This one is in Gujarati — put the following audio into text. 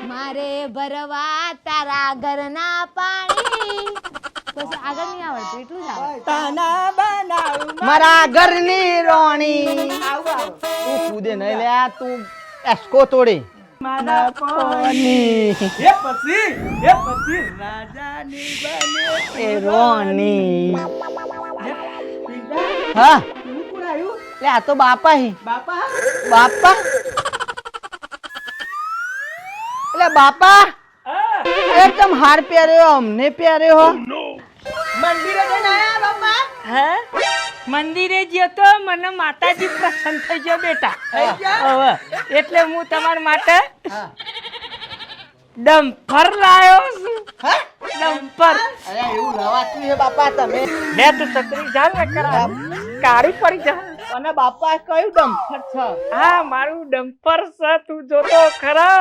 મારે ભરવા તારા ઘરના પાણી. બસ આગળ નહીં આવડતું, એટલું જ આવડે. તાના બનાવું મારા ઘરની રોણી આવું તું કૂદે નહીં લે તું એસ્કો તોડી મારા કોની એ પછી રાજાની બને એ રોણી પીડા હા તું કોણ આવ્યું લે આ તો બાપા હી બાપા બાપા એટલે બાપા એકદમ હાર પહેર્યો અમને પહેર્યો હો મંદિરે જઈને આયા બાપા હે મંદિરે ગયો તો મને માતાજી પ્રસન્ન થઈ ગયો બેટા. થઈ ગયા? હવે એટલે હું તમારા માટે હા ડમ્ફર લાયો છું. હા ડમ્ફર અરે એવું લવાતું છે બાપા તમે લે તું છત્રી જા ને કરા કાળી પડી જા. અને બાપા કયું ડમ્ફર છે હા મારું ડમ્ફર છે તું જોતો ખરા.